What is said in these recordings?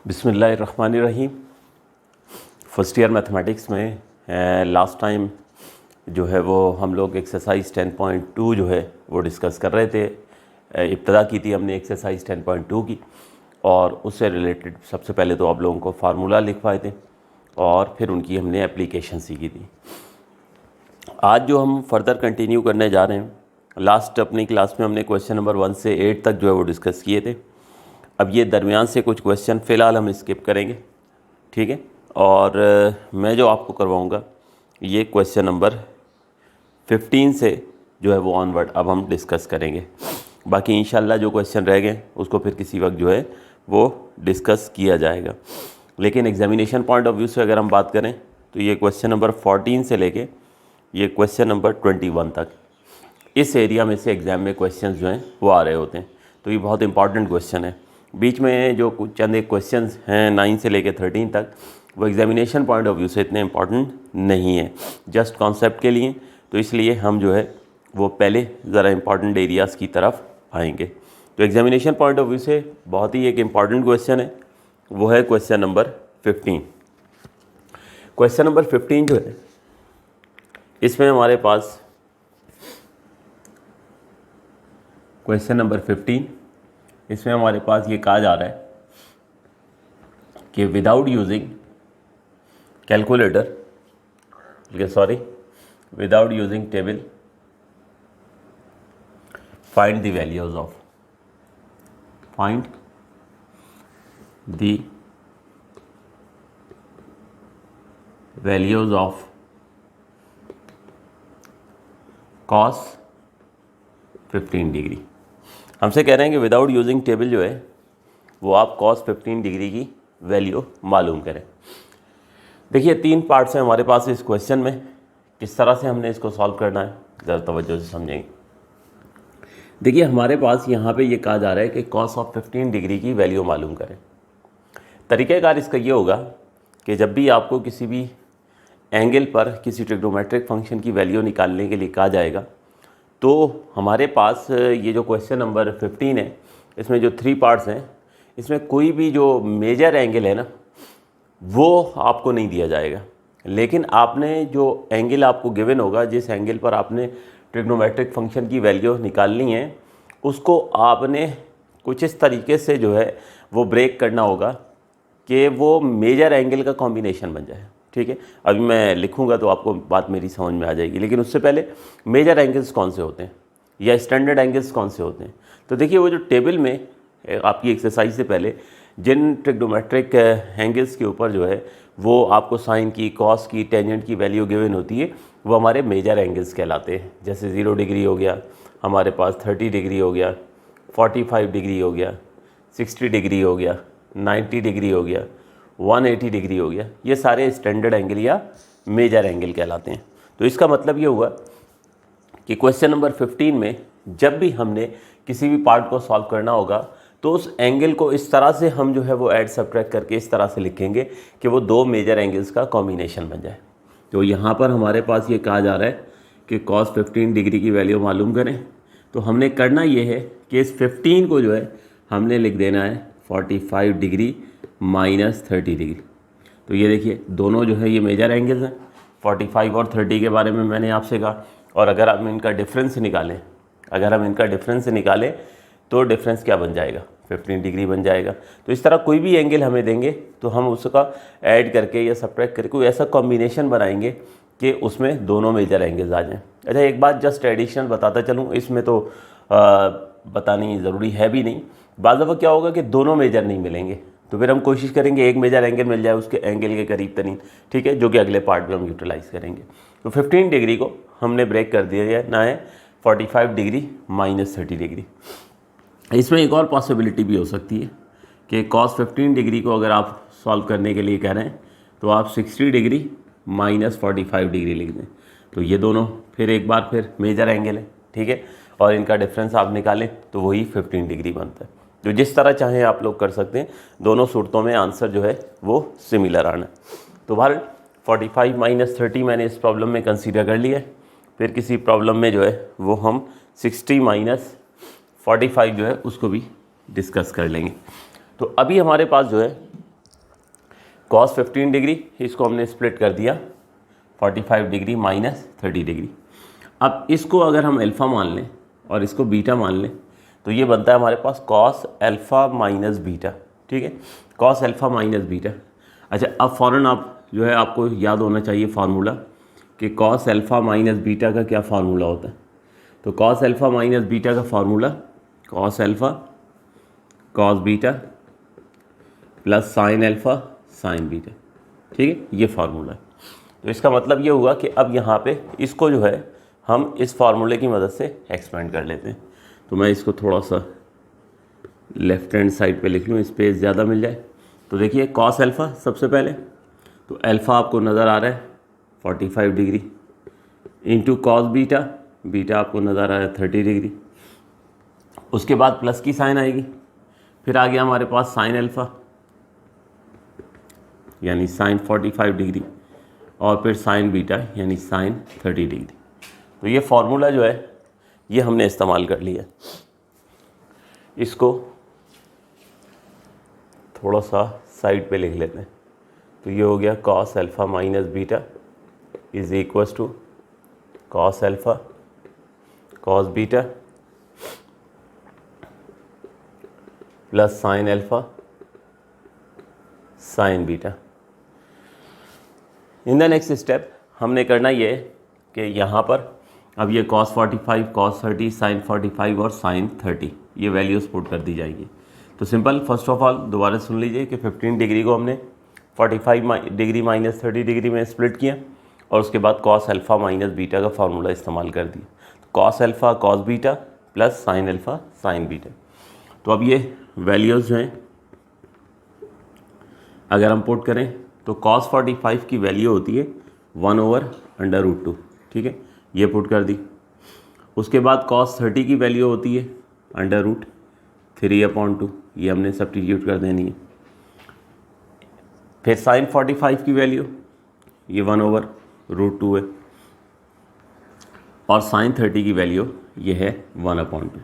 बिस्मिल्लाहिर्रहमानिर्रहीम। First year mathematics में last time जो है वो हम लोग एक्सरसाइज 10.2 जो है वो डिस्कस कर रहे थे। इब्तदा की थी हमने एक्सरसाइज 10.2 की और उससे रिलेटेड सबसे पहले तो आप लोगों को फार्मूला लिखवाए थे और फिर उनकी हमने एप्लीकेशन सीखी थी। आज जो हम फर्दर कंटिन्यू करने जा रहे हैं, लास्ट अपनी क्लास में हमने क्वेश्चन नंबर 1 से 8 तक जो है वो डिस्कस किए थे। अब ये दरमियान से कुछ क्वेश्चन फ़िलहाल हम स्किप करेंगे, ठीक है। और मैं जो आपको करवाऊँगा ये क्वेश्चन नंबर 15 से जो है वो ऑनवर्ड अब हम डिस्कस करेंगे। बाकी इंशाल्लाह जो क्वेश्चन रह गए उसको फिर किसी वक्त जो है वो डिस्कस किया जाएगा। लेकिन एग्जामिनेशन पॉइंट ऑफ व्यू से अगर हम बात करें तो ये क्वेश्चन नंबर 14 से लेके ये क्वेश्चन नंबर 21 तक इस एरिया में से एग्ज़ाम में क्वेश्चन जो हैं वो आ रहे होते हैं। तो ये बहुत इंपॉर्टेंट क्वेश्चन है। बीच में जो कुछ चंद एक क्वेश्चंस हैं 9 से लेकर 13 तक वो एग्जामिनेशन पॉइंट ऑफ व्यू से इतने इंपॉर्टेंट नहीं है, जस्ट कॉन्सेप्ट के लिए। तो इसलिए हम जो है वो पहले ज़रा इंपॉर्टेंट एरियाज़ की तरफ आएंगे। तो एग्जामिनेशन पॉइंट ऑफ व्यू से बहुत ही एक इम्पॉर्टेंट क्वेश्चन है, वो है क्वेश्चन नंबर 15। क्वेश्चन नंबर 15 जो है इसमें हमारे पास क्वेश्चन नंबर 15 इसमें हमारे पास ये कहा जा रहा है कि without using calculator, without using table find the values of cos 15 degree. हमसे कह रहे हैं कि विदाउट यूजिंग टेबल जो है वो आप cos 15 डिग्री की वैल्यू मालूम करें। देखिए 3 पार्ट्स हैं हमारे पास इस क्वेश्चन में। किस तरह से हमने इसको सॉल्व करना है ज़रा तवज्जो से समझेंगे। देखिए हमारे पास यहाँ पे ये कहा जा रहा है कि cos ऑफ 15 डिग्री की वैल्यू मालूम करें। तरीक़ाकार इसका ये होगा कि जब भी आपको किसी भी एंगल पर किसी ट्रिग्नोमेट्रिक फंक्शन की वैल्यू निकालने के लिए कहा जाएगा तो हमारे पास ये जो क्वेश्चन नंबर 15 है इसमें जो 3 पार्ट्स हैं इसमें कोई भी जो मेजर एंगल है ना वो आपको नहीं दिया जाएगा। लेकिन आपने जो एंगल आपको गिवन होगा, जिस एंगल पर आपने ट्रिग्नोमेट्रिक फंक्शन की वैल्यू निकालनी है, उसको आपने कुछ इस तरीके से जो है वो ब्रेक करना होगा कि वो मेजर एंगल का कॉम्बिनेशन बन जाए, ठीक है। अभी मैं लिखूंगा तो आपको बात मेरी समझ में आ जाएगी। लेकिन उससे पहले मेजर एंगल्स कौन से होते हैं या स्टैंडर्ड एंगल्स कौन से होते हैं, तो देखिए वो जो टेबल में आपकी एक्सरसाइज से पहले जिन ट्रिग्नोमेट्रिक एंगल्स के ऊपर जो है वो आपको साइन की, कॉस की, टेंजेंट की वैल्यू गिवन होती है वो हमारे मेजर एंगल्स कहलाते हैं। जैसे 0 डिग्री हो गया, हमारे पास 30 डिग्री हो गया, 45 डिग्री हो गया, 60 डिग्री हो गया, 90 डिग्री हो गया, 180 डिग्री हो गया। ये सारे स्टैंडर्ड एंगल या मेजर एंगल कहलाते हैं। तो इसका मतलब ये हुआ कि क्वेश्चन नंबर 15 में जब भी हमने किसी भी पार्ट को सॉल्व करना होगा तो उस एंगल को इस तरह से हम जो है वो ऐड सब्ट्रैक्ट करके इस तरह से लिखेंगे कि वो 2 मेजर एंगल्स का कॉम्बिनेशन बन जाए। तो यहाँ पर हमारे पास ये कहा जा रहा है कि cos 15 डिग्री की वैल्यू मालूम करें। तो हमने करना ये है कि इस 15 को जो है हमने लिख देना है 45 डिग्री माइनस 30 डिग्री। तो ये देखिए दोनों जो है ये मेजर एंगल्स हैं। 45 और 30 के बारे में मैंने आपसे कहा। और अगर हम इनका डिफरेंस निकालें तो डिफरेंस क्या बन जाएगा, 15 डिग्री बन जाएगा। तो इस तरह कोई भी एंगल हमें देंगे तो हम उसका ऐड करके या सब्ट्रैक्ट करके कोई ऐसा कॉम्बिनेशन बनाएंगे कि उसमें दोनों मेजर एंगल्स आ जाएं। अच्छा एक बात जस्ट एडिशनल बताता चलूँ, इसमें तो बतानी ज़रूरी है भी नहीं। बाज़ दफ़ा क्या होगा कि दोनों मेजर नहीं मिलेंगे तो फिर हम कोशिश करेंगे एक मेजर एंगल मिल जाए उसके एंगल के करीब तरीन, ठीक है, जो कि अगले पार्ट में हम यूटिलाइज़ करेंगे। तो 15 डिग्री को हमने ब्रेक कर दिया ना है 45 डिग्री माइनस 30 डिग्री। इसमें एक और पॉसिबिलिटी भी हो सकती है कि cos 15 डिग्री को अगर आप सॉल्व करने के लिए कह रहे हैं तो आप 60 डिग्री माइनस 45 डिग्री लिख दें। तो ये दोनों फिर एक बार फिर मेजर एंगल है, ठीक है, और इनका डिफरेंस आप निकालें तो वही 15 डिग्री बनता है। तो जिस तरह चाहें आप लोग कर सकते हैं, दोनों सूरतों में आंसर जो है वो सिमिलर आना। तो बहरहाल 45 माइनस 30 मैंने इस प्रॉब्लम में कंसीडर कर लिया है। फिर किसी प्रॉब्लम में जो है वो हम 60 माइनस 45 जो है उसको भी डिस्कस कर लेंगे। तो अभी हमारे पास जो है कॉस 15 डिग्री, इसको हमने स्प्लिट कर दिया 45 डिग्री माइनस 30 डिग्री। अब इसको अगर हम अल्फ़ा मान लें और इसको बीटा मान लें तो ये बनता है हमारे पास कॉस अल्फ़ा माइनस बीटा, ठीक है, कॉस अल्फ़ा माइनस बीटा। अच्छा, अब फ़ौरन आप जो है आपको याद होना चाहिए फार्मूला कि कॉस अल्फ़ा माइनस बीटा का क्या फार्मूला होता है। तो कॉस अल्फ़ा माइनस बीटा का formula cos alpha cos beta plus sine alpha sine beta, ठीक है, ये फार्मूला है। तो इसका मतलब ये हुआ कि अब यहाँ पे इसको जो है हम इस फार्मूले की मदद से एक्सपेंड कर लेते हैं। तो मैं इसको थोड़ा सा लेफ्ट हैंड साइड पे लिख लूँ, स्पेस ज़्यादा मिल जाए। तो देखिए कॉस अल्फ़ा सबसे पहले, तो अल्फ़ा आपको नज़र आ रहा है 45 degree into cos beta, beta आपको नज़र आ रहा है 30 डिग्री। उसके बाद प्लस की साइन आएगी, फिर आ गया हमारे पास साइन अल्फ़ा यानी साइन 45 डिग्री और फिर साइन बीटा यानी साइन 30 डिग्री। तो ये फार्मूला जो है ये हमने इस्तेमाल कर लिया। इसको थोड़ा सा साइड पे लिख लेते हैं। तो ये हो गया cos alpha minus beta is equals to cos alpha cos beta plus sine alpha sine beta. In the next step हमने करना ये है कि यहाँ पर अब ये cos 45 cos 30 sin 45 और sin 30 ये वैल्यूज़ पुट कर दी जाएगी। तो सिंपल, फर्स्ट ऑफ ऑल दोबारा सुन लीजिए कि 15 डिग्री को हमने 45 डिग्री माइनस 30 डिग्री में स्प्लिट किया और उसके बाद cos अल्फ़ा माइनस बीटा का फार्मूला इस्तेमाल कर दिया। तो cos alpha cos beta plus sin alpha sin beta. तो अब ये वैल्यूज़ जो हैं अगर हम पुट करें तो cos 45 की वैल्यू होती है 1/√2, ठीक है, ये पुट कर दी। उसके बाद cos 30 की वैल्यू होती है √3/2, ये हमने सब्स्टिट्यूट कर देनी है। फिर sin 45 की वैल्यू ये 1/√2 है और sin 30 की वैल्यू ये है 1/2।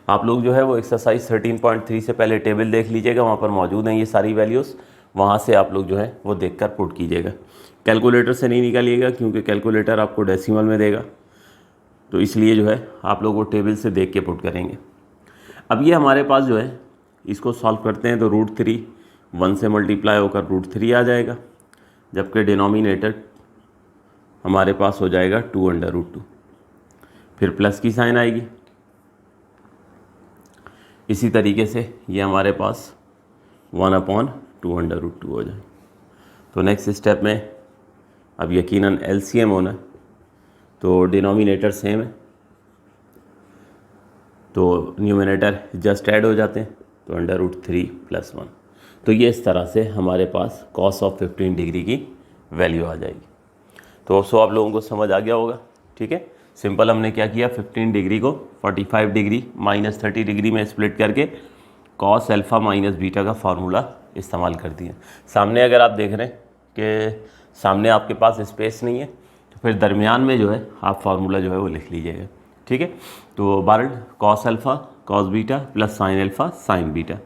आप लोग जो है वो एक्सरसाइज 13.3 से पहले टेबल देख लीजिएगा, वहाँ पर मौजूद हैं ये सारी वैल्यूज़, वहाँ से आप लोग जो है वो देखकर पुट कीजिएगा। कैलकुलेटर से नहीं निकालिएगा क्योंकि कैलकुलेटर आपको डेसिमल में देगा, तो इसलिए जो है आप लोग वो टेबल से देख के पुट करेंगे। अब ये हमारे पास जो है इसको सॉल्व करते हैं तो √3 1 से मल्टीप्लाई होकर √3 आ जाएगा, जबकि डिनोमिनेटर हमारे पास हो जाएगा 2/√2। फिर प्लस की साइन आएगी, इसी तरीके से ये हमारे पास 1/2√2 हो जाए। तो नेक्स्ट स्टेप में अब यकीनन एलसीएम होना, तो डिनोमिनेटर सेम है तो न्यूमरेटर जस्ट ऐड हो जाते हैं, तो √3 + 1। तो ये इस तरह से हमारे पास cos ऑफ 15 डिग्री की वैल्यू आ जाएगी। तो आप लोगों को समझ आ गया होगा, ठीक है। सिंपल हमने क्या किया, 15 डिग्री को 45 डिग्री माइनस 30 डिग्री में स्प्लिट करके cos अल्फ़ा माइनस बीटा का फार्मूला इस्तेमाल कर दिया। सामने अगर आप देख रहे हैं कि सामने आपके पास स्पेस नहीं है तो फिर दरमियान में जो है आप फार्मूला जो है वो लिख लीजिएगा, ठीक है। तो Barad cos alpha cos beta plus sin alpha sin beta,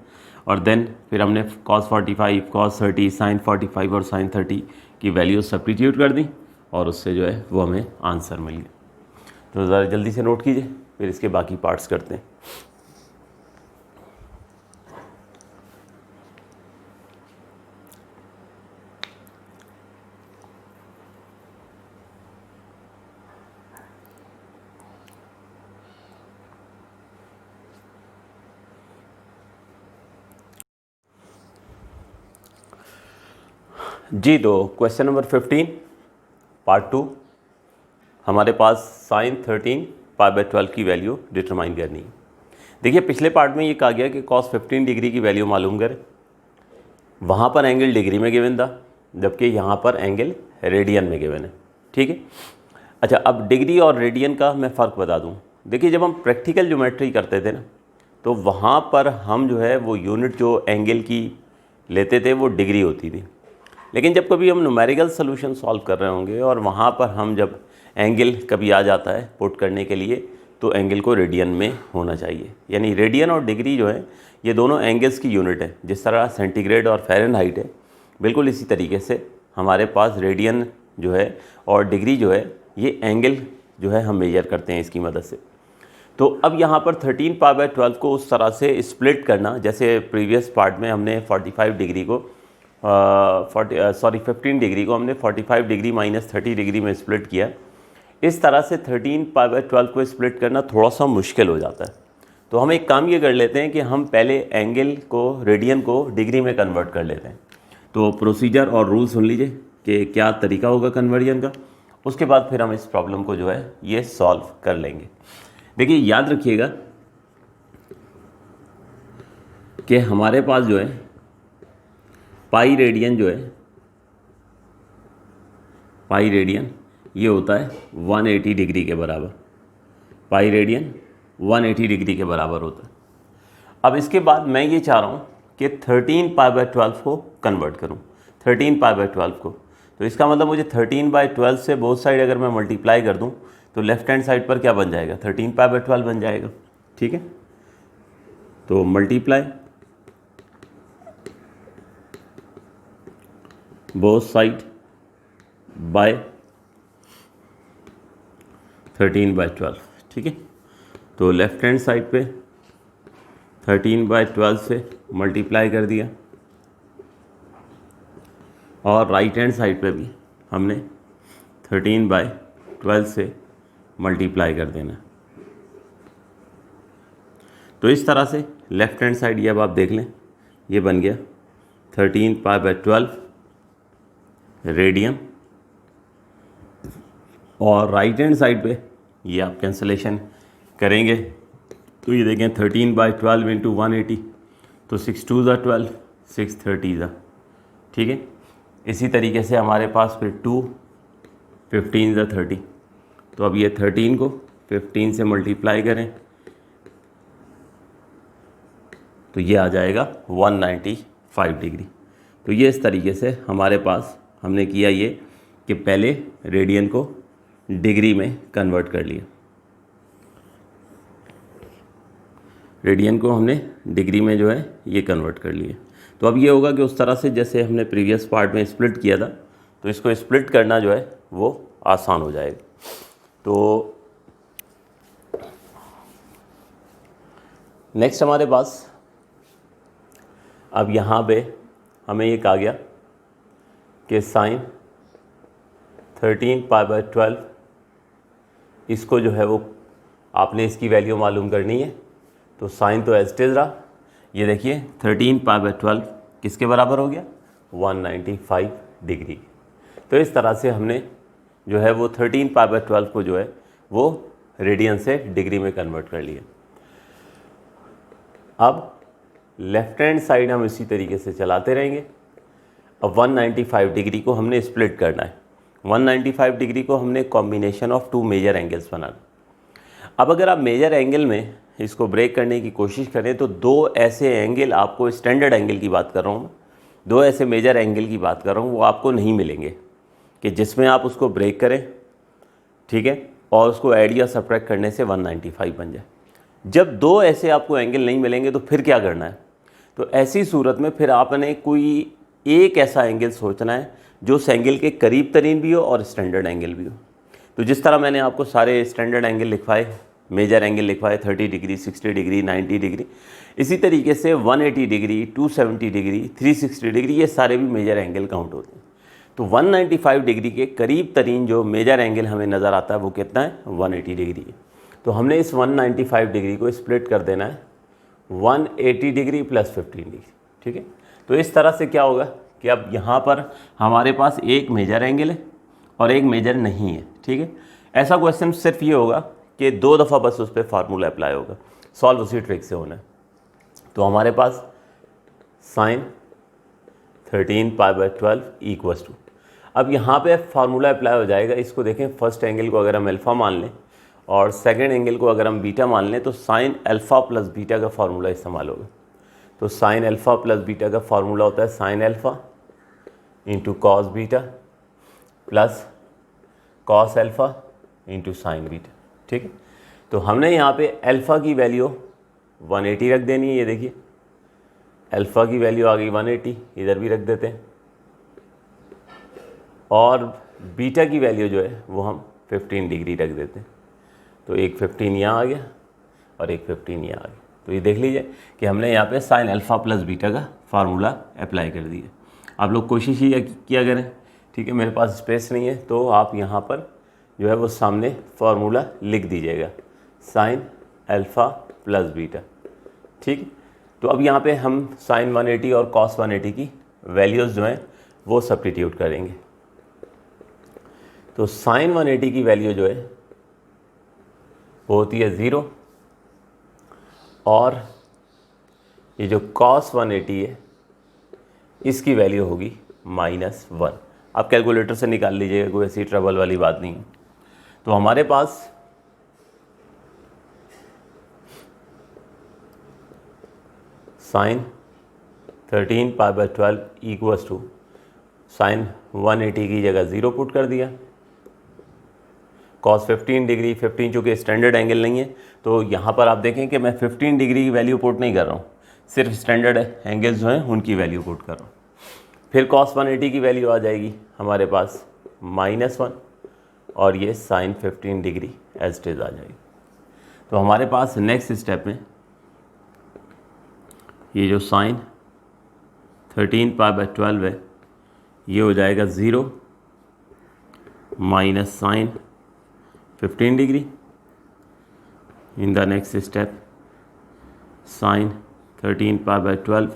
और देन फिर हमने cos 45 cos 30 sin 45 और sin 30 की वैल्यू सब्स्टिट्यूट कर दी और उससे जो है वो हमें आंसर मिल गया। तो ज़रा जल्दी से नोट कीजिए, फिर इसके बाकी पार्ट्स करते हैं। जी, तो क्वेश्चन नंबर 15 पार्ट 2 हमारे पास sin 13 π/12 की वैल्यू डिटरमाइन करनी है। देखिए पिछले पार्ट में ये कहा गया कि cos 15 डिग्री की वैल्यू मालूम करें, वहाँ पर एंगल डिग्री में गिवन था, जबकि यहाँ पर एंगल रेडियन में गिवन है, ठीक है। अच्छा, अब डिग्री और रेडियन का मैं फ़र्क बता दूँ। देखिए जब हम प्रैक्टिकल ज्योमेट्री करते थे ना, तो वहाँ पर हम जो है वो यूनिट जो एंगल की लेते थे वो डिग्री होती थी, लेकिन जब कभी हम न्यूमेरिकल सोल्यूशन सॉल्व कर रहे होंगे और वहाँ पर हम जब एंगल कभी आ जाता है पुट करने के लिए, तो एंगल को रेडियन में होना चाहिए। यानी रेडियन और डिग्री जो है ये दोनों एंगल्स की यूनिट है। जिस तरह सेंटीग्रेड और फ़ारेनहाइट है, बिल्कुल इसी तरीके से हमारे पास रेडियन जो है और डिग्री जो है ये एंगल जो है हम मेजर करते हैं इसकी मदद से। तो अब यहाँ पर 13 पाई बाय 12 को उस तरह से स्प्लिट करना, जैसे प्रीवियस पार्ट में हमने 45 डिग्री को 15 डिग्री को हमने 45 डिग्री माइनस 30 डिग्री में स्प्लिट किया, इस तरह से 13 पाई बाय 12 को स्प्लिट करना थोड़ा सा मुश्किल हो जाता है। तो हम एक काम ये कर लेते हैं कि हम पहले एंगल को, रेडियन को डिग्री में कन्वर्ट कर लेते हैं। तो प्रोसीजर और रूल सुन लीजिए कि क्या तरीका होगा कन्वर्जन का, उसके बाद फिर हम इस प्रॉब्लम को जो है ये सॉल्व कर लेंगे। देखिए याद रखिएगा कि हमारे पास जो है पाई रेडियन जो है, पाई रेडियन ये होता है 180 डिग्री के बराबर। पाई रेडियन 180 डिग्री के बराबर होता है। अब इसके बाद मैं ये चाह रहा हूँ कि 13 पाई बाय 12 को कन्वर्ट करूँ, 13 पाई बाय 12 को। तो इसका मतलब मुझे 13 बाय 12 से बोथ साइड अगर मैं मल्टीप्लाई कर दूँ तो लेफ्ट हैंड साइड पर क्या बन जाएगा, 13 पाई बाय 12 बन जाएगा। ठीक है, तो multiply both side by 13 by 12। ठीक है, तो लेफ्ट हैंड साइड पे 13 बाय 12 से मल्टीप्लाई कर दिया और राइट हैंड साइड पे भी हमने 13 बाय 12 से मल्टीप्लाई कर देना। तो इस तरह से लेफ्ट हैंड साइड ये अब आप देख लें, ये बन गया 13 पाई बाय 12 रेडियन, और राइट हैंड साइड पे ये आप कैंसलेशन करेंगे तो ये देखें 13 बाई 12 इंटू 180, तो 6 2 ज़ा 12, 6 30 ज़ा। ठीक है, इसी तरीके से हमारे पास फिर 2 15 ज़ा 30। तो अब ये 13 को 15 से मल्टीप्लाई करें तो ये आ जाएगा 195 डिग्री। तो ये इस तरीके से हमारे पास हमने किया ये कि पहले रेडियन को डिग्री में कन्वर्ट कर लिया, रेडियन को हमने डिग्री में जो है ये कन्वर्ट कर लिया। तो अब ये होगा कि उस तरह से जैसे हमने प्रीवियस पार्ट में स्प्लिट किया था, तो इसको स्प्लिट करना जो है वो आसान हो जाएगा। तो नेक्स्ट हमारे पास अब यहाँ पे हमें ये कहा गया कि साइन 13 पाई बाय 12, इसको जो है वो आपने इसकी वैल्यू मालूम करनी है। तो साइन तो एज इट इज़ रहा, ये देखिए 13 पाई बाय 12 किसके बराबर हो गया, 195 डिग्री। तो इस तरह से हमने जो है वो 13 पाई बाय 12 को जो है वो रेडियन से डिग्री में कन्वर्ट कर लिया। अब लेफ्ट हैंड साइड हम इसी तरीके से चलाते रहेंगे। अब 195 डिग्री को हमने स्प्लिट करना है। 195 डिग्री को हमने combination of two major angles बनाना। अब अगर आप मेजर एंगल में इसको ब्रेक करने की कोशिश करें तो दो ऐसे एंगल, आपको स्टैंडर्ड एंगल की बात कर रहा हूँ, दो ऐसे मेजर एंगल की बात कर रहा हूँ, वो आपको नहीं मिलेंगे कि जिसमें आप उसको ब्रेक करें, ठीक है, और उसको ऐड या सब्ट्रैक्ट करने से 195 बन जाए। जब दो ऐसे आपको एंगल नहीं मिलेंगे तो फिर क्या करना है, तो ऐसी सूरत में फिर आपने कोई एक ऐसा एंगल सोचना है जो उस एंगल के करीब तरीन भी हो और स्टैंडर्ड एंगल भी हो। तो जिस तरह मैंने आपको सारे स्टैंडर्ड एंगल लिखवाए, मेजर एंगल लिखवाए 30 डिग्री, 60 डिग्री, 90 डिग्री, इसी तरीके से 180 डिग्री, 270 डिग्री, 360 डिग्री, ये सारे भी मेजर एंगल काउंट होते हैं। तो 195 डिग्री के करीब तरीन जो मेजर एंगल हमें नज़र आता है वो कितना है, 180 डिग्री है। तो हमने इस 195 डिग्री को स्प्लिट कर देना है 180 डिग्री प्लस 15 डिग्री। ठीक है, तो इस तरह से क्या होगा कि अब यहाँ पर हमारे पास एक मेजर एंगल है और एक मेजर नहीं है। ठीक है, ऐसा क्वेश्चन सिर्फ ये होगा कि दो दफ़ा बस उस पर फार्मूला अप्लाई होगा, सॉल्व उसी ट्रिक से होना है। तो हमारे पास sine 13 pi by 12 equals to, अब यहाँ पे फार्मूला अप्लाई हो जाएगा। इसको देखें, फर्स्ट एंगल को अगर हम अल्फ़ा मान लें और सेकंड एंगल को अगर हम बीटा मान लें तो साइन अल्फ़ा प्लस बीटा का फार्मूला इस्तेमाल होगा। तो साइन अल्फ़ा प्लस बीटा का फार्मूला होता है sine alpha into cos beta plus cos alpha into sine beta. ठीक है, तो हमने यहाँ पे अल्फ़ा की वैल्यू 180 रख देनी है। ये देखिए अल्फ़ा की वैल्यू आ गई 180, इधर भी रख देते हैं और बीटा की वैल्यू जो है वो हम 15 डिग्री रख देते हैं। तो एक 15 यहाँ आ गया और एक 15 यहाँ आ गया। तो ये देख लीजिए कि हमने यहाँ पे साइन अल्फ़ा प्लस बीटा का फार्मूला अप्लाई कर दिया। आप लोग कोशिश ही किया करें, ठीक है। मेरे पास स्पेस नहीं है तो आप यहाँ पर जो है वो सामने फार्मूला लिख दीजिएगा, साइन अल्फ़ा प्लस बीटा, ठीक। तो अब यहाँ पे हम साइन 180 और कॉस 180 की वैल्यूज़ जो हैं वो सब्स्टिट्यूट करेंगे। तो साइन 180 की वैल्यू जो है वो होती है 0 और ये जो कॉस 180 है इसकी वैल्यू होगी -1। आप कैलकुलेटर से निकाल लीजिएगा, कोई ऐसी ट्रबल वाली बात नहीं है। तो हमारे पास साइन 13π/12 इक्वल्स टू साइन 180 की जगह 0 पुट कर दिया, कॉस 15 डिग्री, 15 चूँकि स्टैंडर्ड एंगल नहीं है तो यहाँ पर आप देखें कि मैं 15 डिग्री की वैल्यू पुट नहीं कर रहा हूँ, सिर्फ स्टैंडर्ड एंगल्स जो हैं उनकी वैल्यू पुट कर रहा हूँ। फिर कॉस 180 की वैल्यू आ जाएगी हमारे पास -1 और ये sine 15 degree as it is आ जाएगी। तो हमारे पास नेक्स्ट स्टेप में ये जो साइन 13π/12 है ये हो जाएगा 0 minus sine 15 degree. In the next step sine 13π/12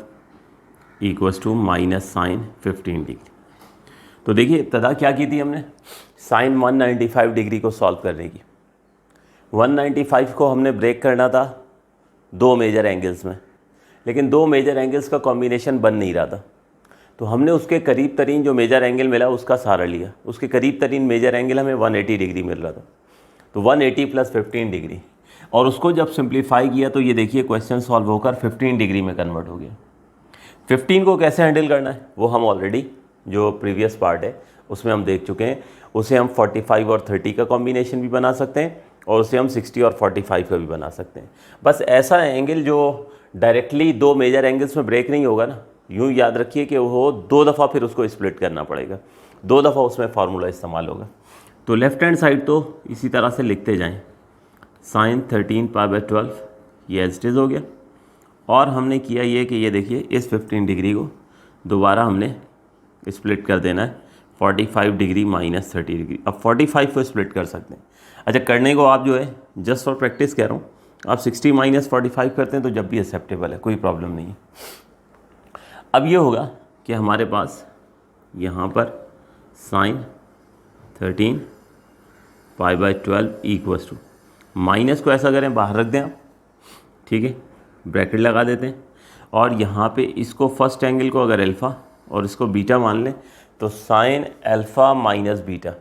equals to minus sine 15 degree. तो देखिए तदा क्या की थी हमने, साइन 195 डिग्री को सॉल्व करने की। 195 को हमने ब्रेक करना था दो मेजर एंगल्स में, लेकिन दो मेजर एंगल्स का कॉम्बिनेशन बन नहीं रहा था। तो हमने उसके करीब तरीन जो मेजर एंगल मिला उसका सहारा लिया। उसके करीब तरीन मेजर एंगल हमें 180 डिग्री मिल रहा था, तो 180 + 15 डिग्री, और उसको जब सिंप्लीफाई किया तो ये देखिए क्वेश्चन सॉल्व होकर 15 डिग्री में कन्वर्ट हो गया। 15 को कैसे हैंडल करना है वो हम ऑलरेडी जो प्रीवियस पार्ट है उसमें हम देख चुके हैं। उसे हम 45 और 30 का कॉम्बिनेशन भी बना सकते हैं और उसे हम 60 और 45 का भी बना सकते हैं। बस ऐसा एंगल जो डायरेक्टली दो मेजर एंगल्स में ब्रेक नहीं होगा ना, यूँ याद रखिए कि वो दो दफ़ा फिर उसको स्प्लिट करना पड़ेगा, दो दफ़ा उसमें फार्मूला इस्तेमाल होगा। तो लेफ़्ट हैंड साइड तो इसी तरह से लिखते जाएं, साइन 13π/12 ये एज इट इज़ हो गया। और हमने किया ये कि ये देखिए इस 15 डिग्री को दोबारा हमने स्प्लिट कर देना है 45 डिग्री माइनस 30 डिग्री। अब 45 को स्प्लिट कर सकते हैं। अच्छा, करने को आप जो है जस्ट फॉर प्रैक्टिस कह रहा हूँ, आप 60 - 45 करते हैं तो जब भी एक्सेप्टेबल है, कोई प्रॉब्लम नहीं है। अब ये होगा कि हमारे पास यहाँ पर साइन 13π/12 इक्वल्स टू, माइनस को ऐसा करें बाहर रख दें आप, ठीक है, ब्रैकेट लगा देते हैं और यहाँ पे इसको फर्स्ट एंगल को अगर अल्फ़ा और इसको बीटा मान लें तो साइन अल्फ़ा माइनस बीटा,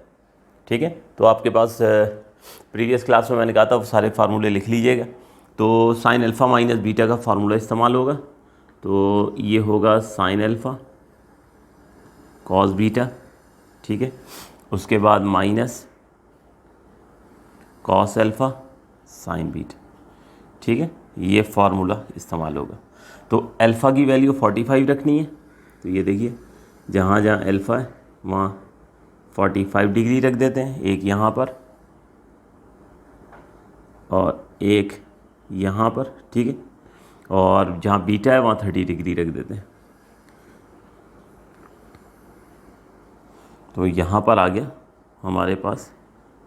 ठीक है। तो आपके पास प्रीवियस क्लास में मैंने कहा था वो सारे फार्मूले लिख लीजिएगा। तो साइन अल्फ़ा माइनस बीटा का फार्मूला इस्तेमाल होगा, तो ये होगा साइन अल्फ़ा कॉस बीटा, ठीक है, उसके बाद minus cos alpha sine beta, ठीक है, ये फार्मूला इस्तेमाल होगा। तो अल्फ़ा की वैल्यू 45 रखनी है, तो ये देखिए जहाँ जहाँ अल्फ़ा है वहाँ 45 डिग्री रख देते हैं, एक यहाँ पर और एक यहाँ पर, ठीक है, और जहाँ बीटा है वहाँ 30 डिग्री रख देते हैं। तो यहाँ पर आ गया हमारे पास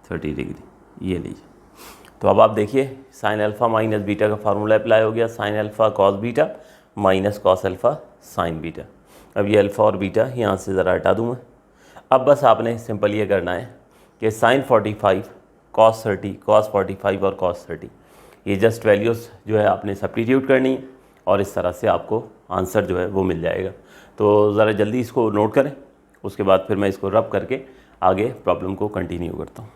30 डिग्री, ये लीजिए। तो अब आप देखिए साइन अल्फ़ा माइनस बीटा का फार्मूला अप्लाई हो गया, sine alpha cos beta minus cos alpha sine beta. अब ये अल्फ़ा और बीटा यहाँ से ज़रा हटा दूँ मैं। अब बस आपने सिंपल ये करना है कि साइन 45 कॉस 30 कॉस 45 और कॉस 30 ये जस्ट वैल्यूज़ जो है आपने सब्स्टिट्यूट करनी है और इस तरह से आपको आंसर जो है वो मिल जाएगा। तो ज़रा जल्दी इसको नोट करें, उसके बाद फिर मैं इसको रब करके आगे प्रॉब्लम को कंटिन्यू करता हूँ।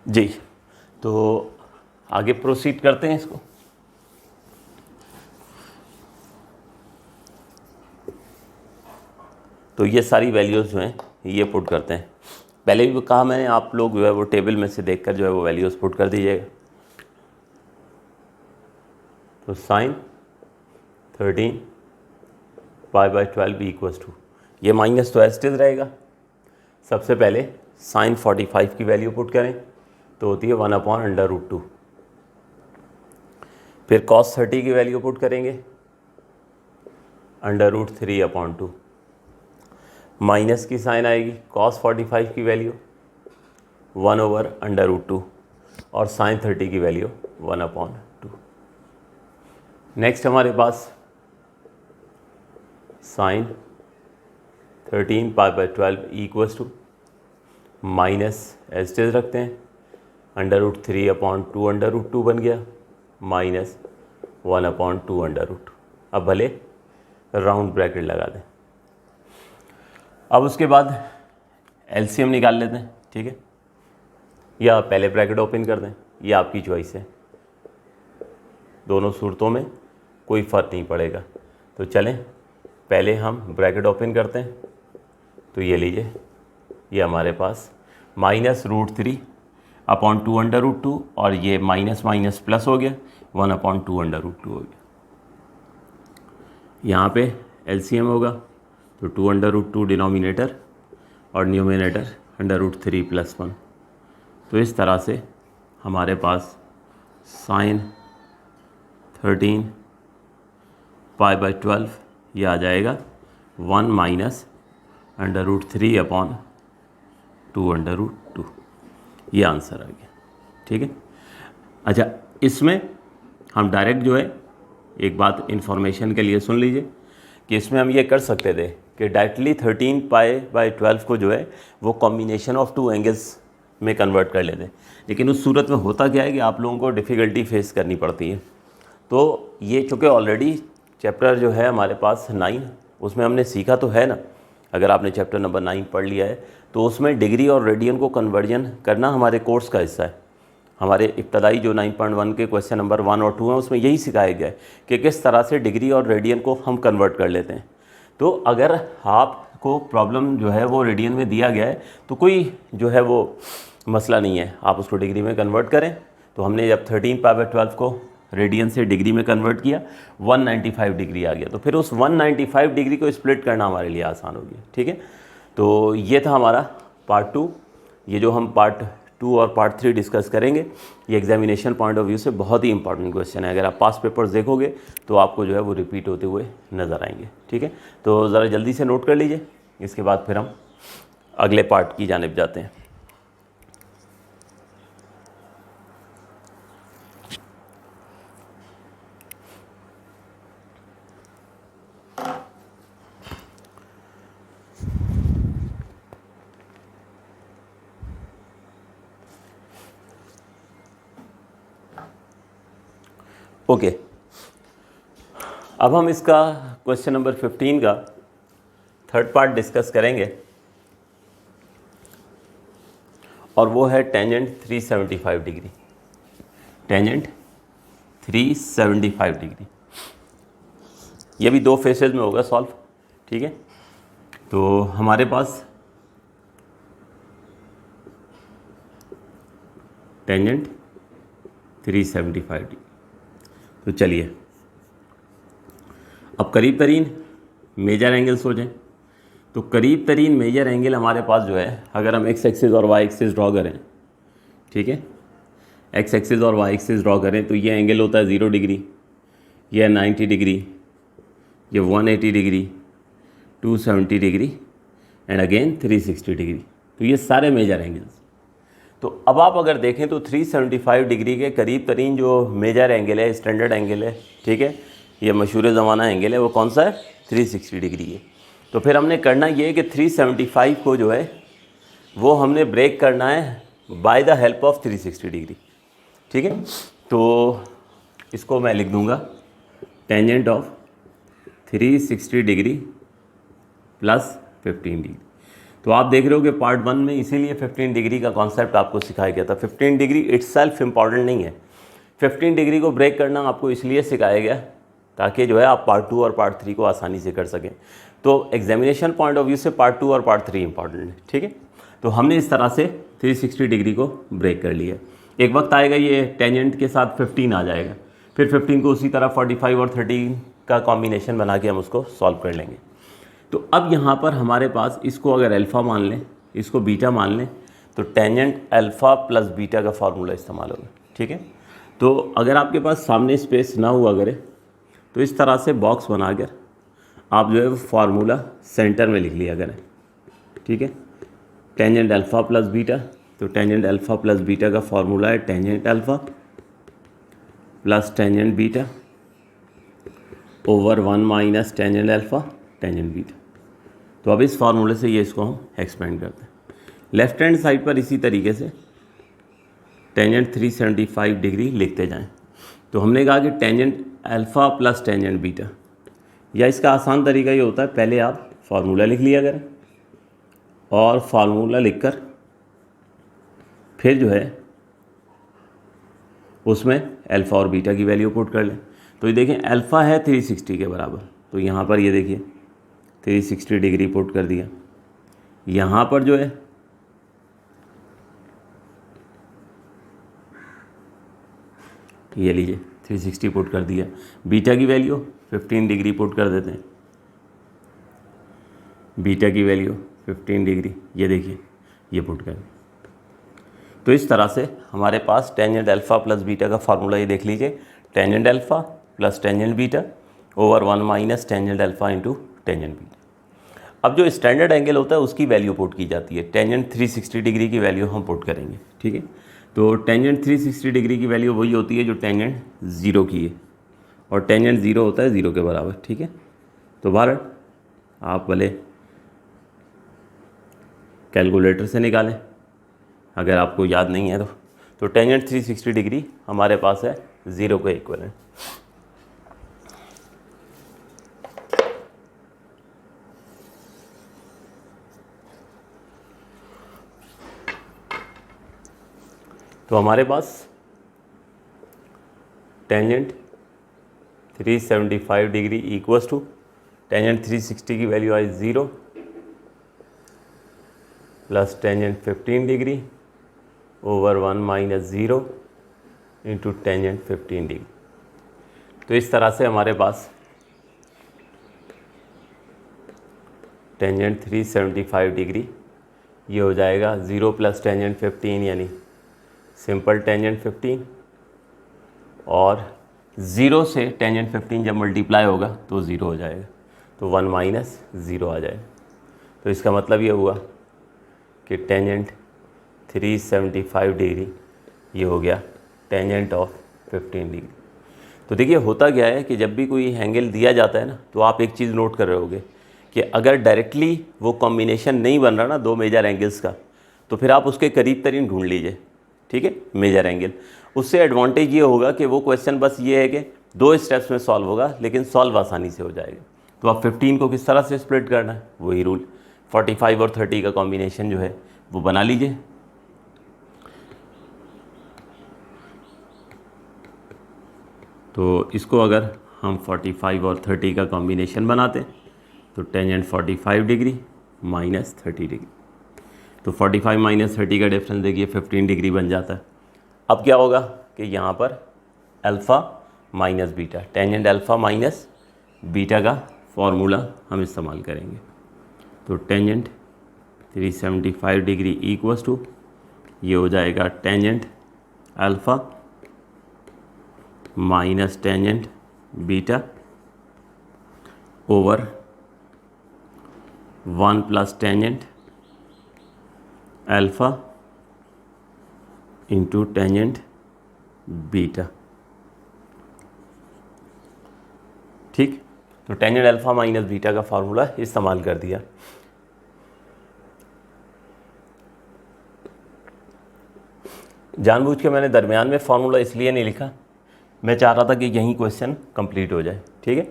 जी, तो आगे प्रोसीड करते हैं इसको। तो ये सारी वैल्यूज़ जो हैं ये पुट करते हैं। पहले भी कहा मैंने, आप लोग जो है वो टेबल में से देखकर जो है वो वैल्यूज़ पुट कर दीजिएगा। तो sine 13 pi by 12 equals to, ये माइनस तो एज इट इज रहेगा। सबसे पहले साइन 45 की वैल्यू पुट करें तो होती है 1/√2। फिर कॉस 30 की वैल्यू पुट करेंगे √3/2। माइनस की साइन आएगी, कॉस 45 की वैल्यू 1/√2 और साइन 30 की वैल्यू 1/2। नेक्स्ट हमारे पास sine 13 pi by 12 equals to, minus as it is रखते हैं, √3/2 बन गया, माइनस 1/2 अब भले राउंड ब्रैकेट लगा दें। अब उसके बाद एलसीएम निकाल लेते हैं, ठीक है, या पहले ब्रैकेट ओपन कर दें, ये आपकी चॉइस है, दोनों सूरतों में कोई फ़र्क नहीं पड़ेगा। तो चलें पहले हम ब्रैकेट ओपन करते हैं। तो ये लीजिए, ये हमारे पास -√3/2 और ये माइनस माइनस प्लस हो गया, 1/2 हो गया। यहाँ पे एलसीएम होगा तो 2√2 डिनोमिनेटर और न्यूमिनेटर √3 + 1। तो इस तरह से हमारे पास साइन 13 पाई बाई 12 ये आ जाएगा 1 माइनस √3/2। ये आंसर आ गया, ठीक है। अच्छा, इसमें हम डायरेक्ट जो है, एक बात इन्फॉर्मेशन के लिए सुन लीजिए कि इसमें हम ये कर सकते थे कि डायरेक्टली 13 पाई बाई 12 को जो है वो कॉम्बिनेशन ऑफ 2 एंगल्स में कन्वर्ट कर लेते, लेकिन उस सूरत में होता क्या है कि आप लोगों को डिफ़िकल्टी फेस करनी पड़ती है। तो ये चूँकि ऑलरेडी चैप्टर जो है हमारे पास 9, उसमें हमने सीखा तो है ना, अगर आपने चैप्टर नंबर 9 पढ़ लिया है तो उसमें डिग्री और रेडियन को कन्वर्जन करना हमारे कोर्स का हिस्सा है। हमारे इब्तदाई जो 9.1 के क्वेश्चन नंबर 1 और 2 हैं उसमें यही सिखाया गया है कि किस तरह से डिग्री और रेडियन को हम कन्वर्ट कर लेते हैं। तो अगर आपको प्रॉब्लम जो है वो रेडियन में दिया गया है तो कोई जो है वो मसला नहीं है, आप उसको डिग्री में कन्वर्ट करें। तो हमने जब 13 पाई बाई 12 को रेडियन से डिग्री में कन्वर्ट किया, 195 डिग्री आ गया। तो फिर उस 195 डिग्री को स्प्लिट करना हमारे लिए आसान हो गया, ठीक है। तो ये था हमारा पार्ट 2। ये जो हम पार्ट 2 और पार्ट 3 डिस्कस करेंगे, ये एग्जामिनेशन पॉइंट ऑफ व्यू से बहुत ही इंपॉर्टेंट क्वेश्चन है। अगर आप पास पेपर्स देखोगे तो आपको जो है वो रिपीट होते हुए नज़र आएंगे, ठीक है। तो ज़रा जल्दी से नोट कर लीजिए, इसके बाद फिर हम अगले पार्ट की जानिब जाते हैं। ओके, अब हम इसका क्वेश्चन नंबर 15 का थर्ड पार्ट डिस्कस करेंगे और वो है टेंजेंट 375 डिग्री। टेंजेंट 375 डिग्री, ये भी 2 फेसेस में होगा सॉल्व, ठीक है। तो हमारे पास टेंजेंट 375 डिग्री। तो चलिए अब करीब तरीन मेजर एंगल्स हो जाएं। तो करीब तरीन मेजर एंगल हमारे पास जो है, अगर हम एक्स एक्सिस और वाई एक्सिस ड्रॉ करें, ठीक है, एक्स एक्सिस और वाई एक्सिस ड्रॉ करें तो ये एंगल होता है 0 डिग्री, ये 90 डिग्री, ये 180 degree, 270 degree and again 360 degree. तो ये सारे मेजर एंगल्स। तो अब आप अगर देखें तो 375 डिग्री के करीब तरीन जो मेजर एंगल है, स्टैंडर्ड एंगल है, ठीक है, ये मशहूर ज़माना एंगल है, वो कौन सा है, 360 डिग्री है। तो फिर हमने करना ये है कि 375 को जो है वो हमने ब्रेक करना है by the help of 360 degree, ठीक है। तो इसको मैं लिख दूंगा tangent of 360 degree plus 15 degree. तो आप देख रहे हो कि पार्ट 1 में इसीलिए 15 डिग्री का कॉन्सेप्ट आपको सिखाया गया था। 15 डिग्री इट्सेल्फ इम्पॉर्टेंट नहीं है, 15 डिग्री को ब्रेक करना आपको इसलिए सिखाया गया ताकि जो है आप पार्ट 2 और पार्ट 3 को आसानी से कर सकें। तो एग्जामिनेशन पॉइंट ऑफ व्यू से पार्ट 2 और पार्ट 3 इंपॉर्टेंट है, ठीक है। तो हमने इस तरह से 360 डिग्री को ब्रेक कर लिया। एक वक्त आएगा ये टेंजेंट के साथ 15 आ जाएगा, फिर 15 को उसी तरह 45 और 30 का कॉम्बिनेशन बना के हम उसको सॉल्व कर लेंगे। तो अब यहाँ पर हमारे पास इसको अगर अल्फ़ा मान लें, इसको बीटा मान लें, तो टेंजेंट अल्फ़ा प्लस बीटा का फार्मूला इस्तेमाल होगा, ठीक है। तो अगर आपके पास सामने स्पेस ना हुआ करे तो इस तरह से बॉक्स बनाकर आप जो है वो फार्मूला सेंटर में लिख लिया करें, ठीक है। टेंजेंट अल्फ़ा प्लस बीटा, तो टेंजेंट अल्फ़ा प्लस बीटा का फार्मूला है tangent alpha plus tangent beta over 1 minus tangent alpha tangent beta. तो अब इस फार्मूले से ये इसको हम एक्सपेंड करते हैं। लेफ्ट हैंड साइड पर इसी तरीके से टेंजेंट 375 डिग्री लिखते जाएं। तो हमने कहा कि tangent alpha plus tangent beta, या इसका आसान तरीका ये होता है पहले आप फार्मूला लिख लिया करें और फार्मूला लिखकर फिर जो है उसमें अल्फ़ा और बीटा की वैल्यू पुट कर लें। तो ये देखें अल्फ़ा है 360 के बराबर, तो यहाँ पर ये देखिए 360 डिग्री पुट कर दिया। यहाँ पर जो है ये लीजिए 360 पुट कर दिया। बीटा की वैल्यू 15 डिग्री पुट कर देते हैं, बीटा की वैल्यू 15 डिग्री, ये देखिए ये पुट कर। तो इस तरह से हमारे पास टेंजेंट अल्फ़ा प्लस बीटा का फार्मूला ये देख लीजिए, tangent alpha plus tangent beta over 1 minus tangent alpha into tangent beta. अब जो स्टैंडर्ड एंगल होता है उसकी वैल्यू पुट की जाती है, टेंजेंट 360 डिग्री की वैल्यू हम पुट करेंगे, ठीक है। तो टेंजेंट 360 डिग्री की वैल्यू वही होती है जो टेंजेंट 0 की है, और टेंजेंट 0 होता है 0 के बराबर, ठीक है। तो भारत आप भले कैलकुलेटर से निकालें अगर आपको याद नहीं है तो टेंजेंट 360 डिग्री हमारे पास है 0 के इक्वल है। तो हमारे पास tangent 375 degree equals to tangent 360 की वैल्यू आई 0 plus tangent 15 degree over 1 minus 0 into tangent 15 degree. तो इस तरह से हमारे पास टेंजेंट 375 डिग्री ये हो जाएगा 0 प्लस टेंजेंट 15 यानी सिंपल टेंजेंट 15, और 0 से टेंजेंट 15 जब मल्टीप्लाई होगा तो 0 हो जाएगा, तो 1 माइनस 0 आ जाएगा। तो इसका मतलब ये हुआ कि टेंजेंट 375 डिग्री ये हो गया टेंजेंट ऑफ 15 डिग्री। तो देखिए होता क्या है कि जब भी कोई एंगल दिया जाता है ना, तो आप एक चीज़ नोट कर रहे होगे कि अगर डायरेक्टली वो कॉम्बिनेशन नहीं बन रहा ना दो मेजर एंगल्स का, तो फिर आप उसके करीब तरीन ढूंढ लीजिए, ठीक है, मेजर एंगल। उससे एडवांटेज ये होगा कि वो क्वेश्चन बस ये है कि 2 स्टेप्स में सॉल्व होगा, लेकिन सॉल्व आसानी से हो जाएगा। तो आप 15 को किस तरह से स्प्लिट करना है, वही रूल 45 और 30 का कॉम्बिनेशन जो है वो बना लीजिए। तो इसको अगर हम 45 और 30 का कॉम्बिनेशन बनाते हैं तो टेंजेंट 45 डिग्री माइनस 30 डिग्री, तो 45 माइनस 30 का डिफरेंस देखिए 15 डिग्री बन जाता है। अब क्या होगा कि यहाँ पर alpha minus beta, tangent alpha minus beta का फॉर्मूला हम इस्तेमाल करेंगे। तो टेंजेंट 375 डिग्री इक्वल्स टू ये हो जाएगा tangent alpha minus tangent beta over 1 plus tangent alpha into tangent beta, ठीक। तो टेंजेंट अल्फ़ा माइनस बीटा का फार्मूला इस्तेमाल कर दिया। जानबूझ के मैंने दरमियान में फार्मूला इसलिए नहीं लिखा, मैं चाह रहा था कि यहीं क्वेश्चन कंप्लीट हो जाए, ठीक है।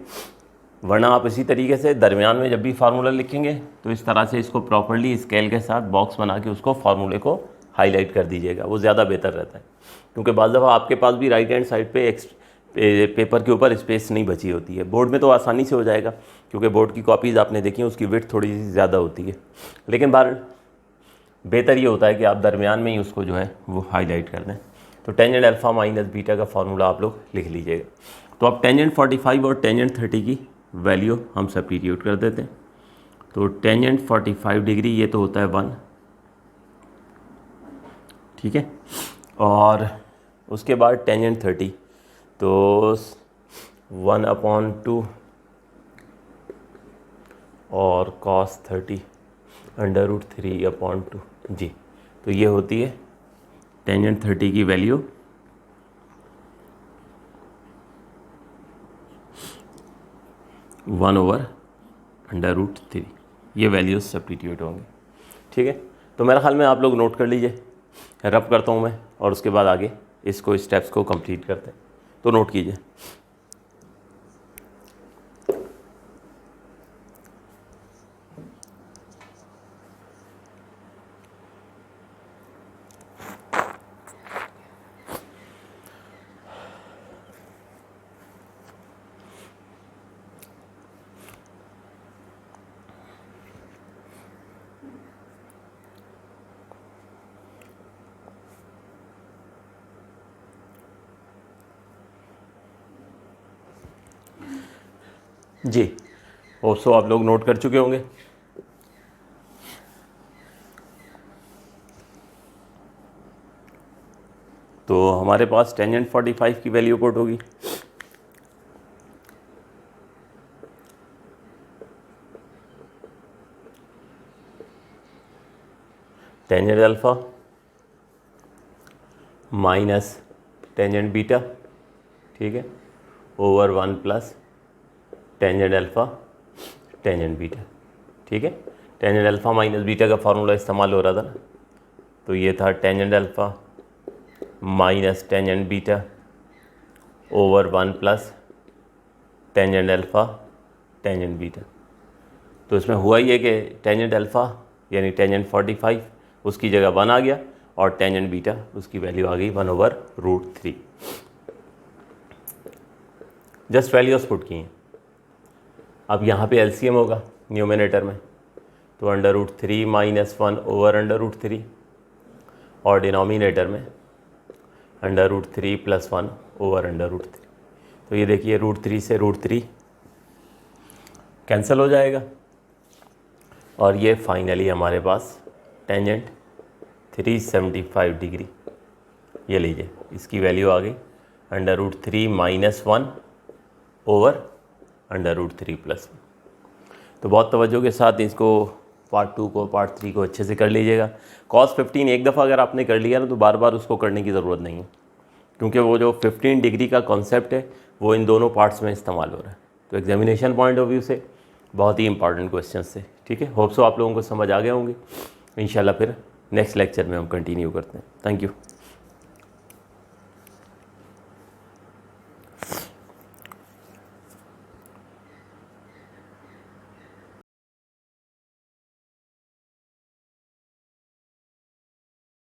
वरना आप इसी तरीके से दरमियान में जब भी फार्मूला लिखेंगे तो इस तरह से इसको प्रॉपर्ली स्केल के साथ बॉक्स बना के उसको फार्मूले को हाईलाइट कर दीजिएगा, वो ज़्यादा बेहतर रहता है। क्योंकि बाज़ दफ़ा आपके पास भी राइट हैंड साइड पे पेपर के ऊपर स्पेस नहीं बची होती है। बोर्ड में तो आसानी से हो जाएगा क्योंकि बोर्ड की कॉपीज़ आपने देखी हैं, उसकी विड्थ थोड़ी सी ज़्यादा होती है, लेकिन बेहतर ये होता है कि आप दरमियान में ही उसको जो है वो हाईलाइट कर दें। तो टेंजेंट अल्फ़ा माइनस बीटा का फार्मूला आप लोग लिख लीजिएगा। तो अब टेंजेंट 45 और टेंजेंट 30 की वैल्यू हम सब्स्टिट्यूट कर देते हैं। तो टेंजेंट 45 डिग्री ये तो होता है 1, ठीक है, और उसके बाद टेंजेंट 30 तो 1/2 और कॉस 30 √3/2 जी। तो ये होती है टेंजेंट 30 की वैल्यू 1/√3। ये वैल्यूज सब्स्टिट्यूट होंगे, ठीक है। तो मेरा ख्याल में आप लोग नोट कर लीजिए, रब करता हूँ मैं और उसके बाद आगे इसको स्टेप्स को कंप्लीट करते हैं। तो नोट कीजिए। जी सो आप लोग नोट कर चुके होंगे। तो हमारे पास टेंजेंट 45 की वैल्यू पुट होगी। Tangent alpha minus tangent beta, ठीक है, over 1 plus tangent alpha tangent beta, ठीक है। टेंजेंट अल्फ़ा माइनस बीटा का फार्मूला इस्तेमाल हो रहा था ना, तो ये था tangent alpha minus tangent beta over 1 plus tangent alpha tangent beta. तो इसमें हुआ ये कि टेंजेंट अल्फ़ा यानी टेंजेंट 45 उसकी जगह 1 आ गया और टेंजेंट बीटा उसकी वैल्यू आ गई 1/√3। जस्ट वैल्यूज पुट की हैं। अब यहाँ पे एलसीएम होगा न्यूमिनेटर में, तो √3 - 1/√3 और डिनोमिनेटर में √3 + 1/√3। तो ये देखिए √3 से √3 कैंसिल हो जाएगा और ये फाइनली हमारे पास टेंजेंट 375 डिग्री, ये लीजिए इसकी वैल्यू आ गई √3 - 1/√3 + 1। तो बहुत तवज्जो के साथ इसको पार्ट 2 को पार्ट 3 को अच्छे से कर लीजिएगा। cos 15 एक दफ़ा अगर आपने कर लिया ना तो बार बार उसको करने की ज़रूरत नहीं है, क्योंकि वो जो 15 डिग्री का कॉन्सेप्ट है वो इन दोनों पार्ट्स में इस्तेमाल हो रहा है। तो एग्जामिनेशन पॉइंट ऑफ व्यू से बहुत ही इंपॉर्टेंट क्वेश्चन थे, ठीक है। होप सो आप लोगों को समझ आ गए होंगे। इंशाल्लाह फिर नेक्स्ट लेक्चर में हम कंटिन्यू करते हैं। Thank you.